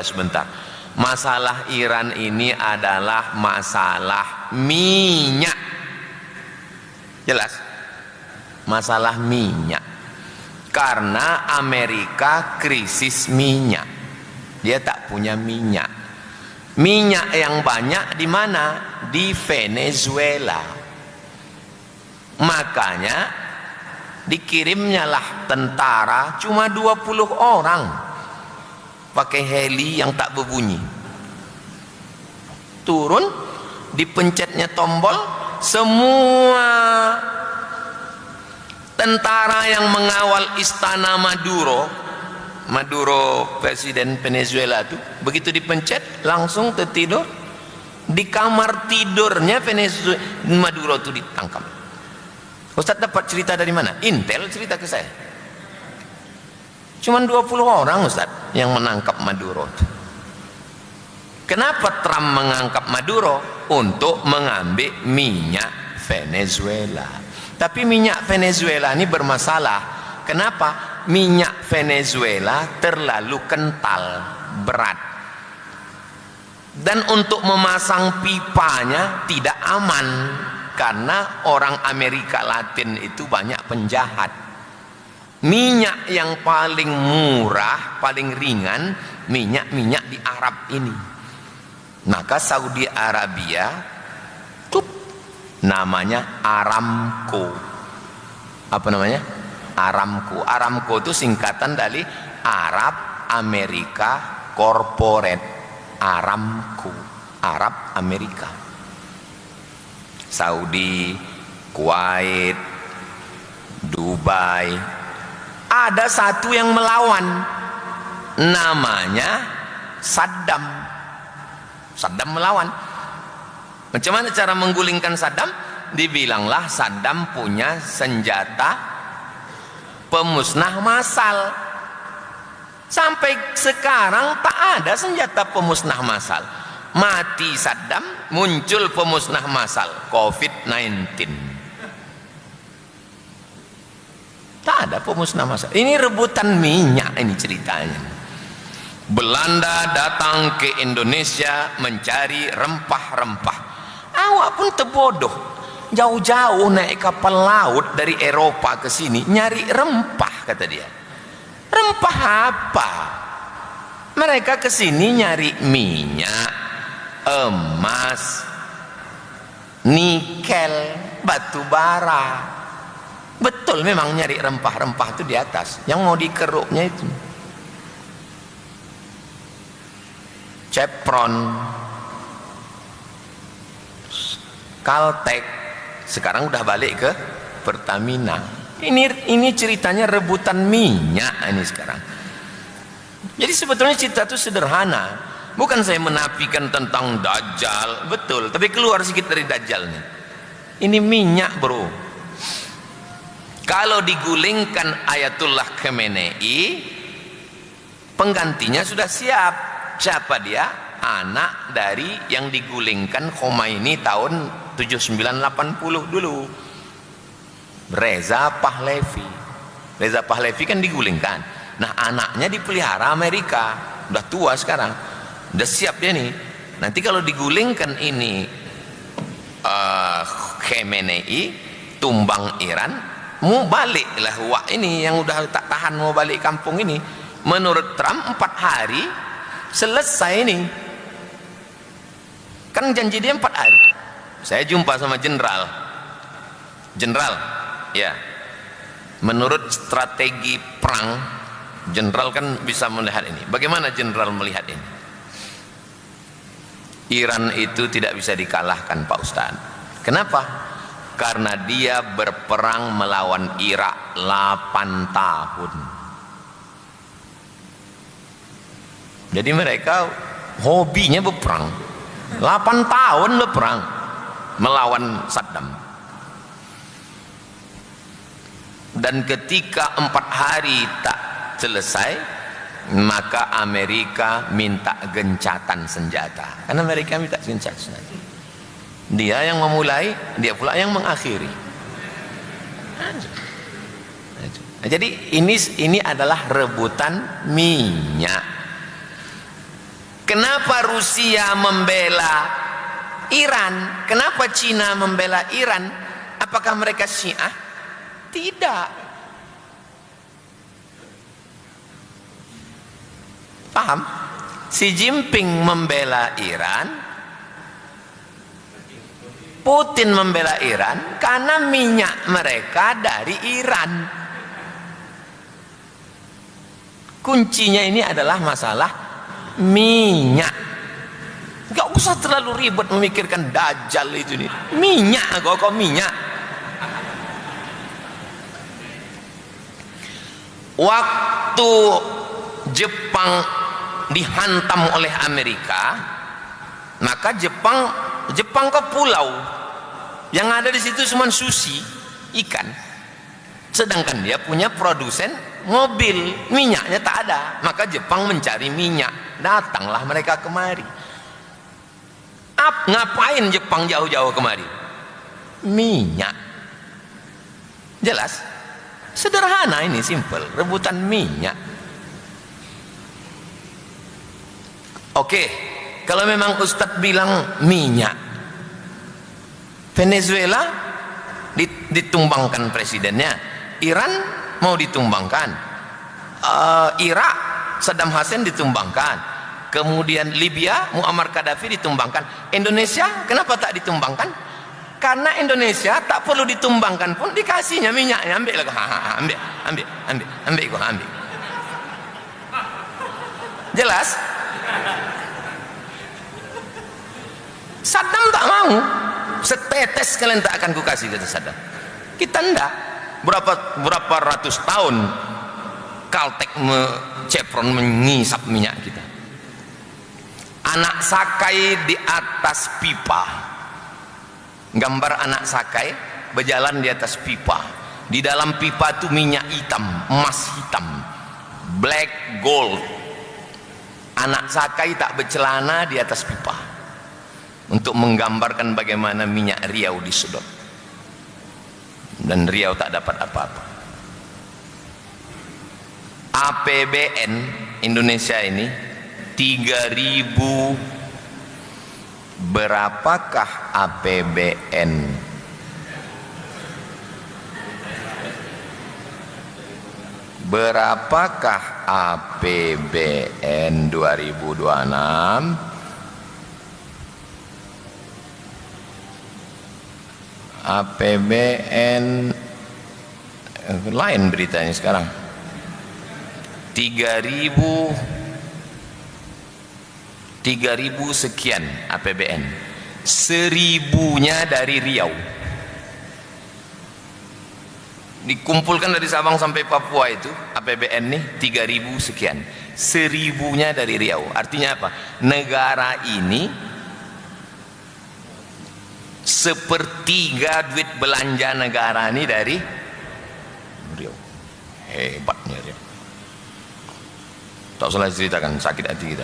sebentar. Masalah Iran ini adalah masalah minyak. Jelas? Masalah minyak. Karena Amerika krisis minyak. Dia tak punya minyak. Minyak yang banyak di mana? Di Venezuela. Makanya dikirimnya lah tentara cuma 20 orang pakai heli yang tak berbunyi, turun, dipencetnya tombol, semua tentara yang mengawal istana Maduro presiden Venezuela itu, begitu dipencet langsung tertidur di kamar tidurnya Maduro itu ditangkap. Ustaz dapat cerita dari mana? Intel cerita ke saya. Cuman 20 orang Ustaz yang menangkap Maduro. Kenapa Trump mengangkat Maduro? Untuk mengambil minyak Venezuela. Tapi minyak Venezuela ini bermasalah. Kenapa? Minyak Venezuela terlalu kental, berat. Dan untuk memasang pipanya tidak aman. Karena orang Amerika Latin itu banyak penjahat. Minyak yang paling murah, paling ringan, minyak di Arab ini. Maka Saudi Arabia namanya Aramco. Apa namanya? Aramco. Aramco itu singkatan dari Arab Amerika Corporate. Aramco, Arab Amerika. Saudi, Kuwait, Dubai. Ada satu yang melawan, namanya Saddam. Saddam melawan. Macam mana cara menggulingkan Saddam? Dibilanglah Saddam punya senjata pemusnah massal. Sampai sekarang tak ada senjata pemusnah massal. Mati Saddam, muncul pemusnah massal COVID-19. Tak ada pemusnah massal. Ini rebutan minyak ini ceritanya. Belanda datang ke Indonesia mencari rempah-rempah. Awak pun terbodoh. Jauh-jauh naik kapal laut dari Eropa ke sini nyari rempah, kata dia. Rempah apa? Mereka ke sini nyari minyak, emas, nikel, batu bara. Betul memang nyari rempah-rempah itu di atas. Yang mau dikeruknya itu Chevron, Caltech, sekarang udah balik ke Pertamina. Ini ceritanya rebutan minyak ini sekarang. Jadi sebetulnya cerita itu sederhana. Bukan saya menafikan tentang Dajjal, betul, tapi keluar sedikit dari Dajjalnya. Ini minyak, bro. Kalau digulingkan Ayatullah Khamenei, penggantinya sudah siap. Siapa dia? Anak dari yang digulingkan Khomeini tahun 7980 dulu, Reza Pahlavi. Reza Pahlavi kan digulingkan. Nah, anaknya dipelihara Amerika, udah tua sekarang, udah siap dia nih. Nanti kalau digulingkan ini Khamenei, tumbang Iran, mau baliklah wak ini yang udah tak tahan mau balik kampung ini. Menurut Trump 4 hari selesai ini. Kan janji dia 4 hari. Saya jumpa sama jenderal, ya, menurut strategi perang, jenderal kan bisa melihat ini. Bagaimana jenderal melihat ini? Iran itu tidak bisa dikalahkan, Pak Ustadz. Kenapa? Karena dia berperang melawan Irak 8 tahun. Jadi mereka hobinya berperang. 8 tahun berperang melawan Saddam. Dan ketika 4 hari tak selesai, maka Amerika minta gencatan senjata. Karena Amerika minta gencatan senjata. Dia yang memulai, dia pula yang mengakhiri. Jadi ini adalah rebutan minyak. Kenapa Rusia membela Iran? Kenapa Cina membela Iran? Apakah mereka Syiah? Tidak. Paham? Xi Jinping membela Iran, Putin membela Iran karena minyak mereka dari Iran. Kuncinya ini adalah masalah minyak. Gak usah terlalu ribet memikirkan Dajjal itu nih. Minyak kok minyak. Waktu Jepang dihantam oleh Amerika, maka Jepang ke pulau yang ada di situ cuma sushi, ikan. Sedangkan dia punya produsen mobil, minyaknya tak ada. Maka Jepang mencari minyak, datanglah mereka kemari. Ngapain Jepang jauh-jauh kemari? Minyak. Jelas? Sederhana ini, simple, rebutan minyak. Oke, kalau memang Ustadz bilang minyak, Venezuela ditumbangkan presidennya, Iran mau ditumbangkan, Irak Saddam Hussein ditumbangkan, kemudian Libya Muammar Gaddafi ditumbangkan. Indonesia kenapa tak ditumbangkan? Karena Indonesia tak perlu ditumbangkan pun dikasihnya minyaknya. Ambil lah, ambil. Jelas? Saddam tak mau, setetes kalian tak akan kukasih, kata Saddam. Kita ndak. Berapa ratus tahun Caltech Chevron mengisap minyak kita. Anak sakai di atas pipa, gambar anak sakai berjalan di atas pipa. Di dalam pipa itu minyak hitam, emas hitam, black gold. Anak sakai tak bercelana di atas pipa, untuk menggambarkan bagaimana minyak Riau disedot, dan Riau tak dapat apa-apa. APBN Indonesia ini 3.000. Berapakah APBN? Berapakah APBN 2026? APBN lain beritanya sekarang. 3.000 sekian APBN. 1.000-nya dari Riau. Dikumpulkan dari Sabang sampai Papua itu APBN nih 3.000 sekian. 1.000-nya dari Riau. Artinya apa? Negara ini sepertiga duit belanja negara ini dari Riau. Hebatnya Riau. Tak salah ceritakan, sakit hati kita.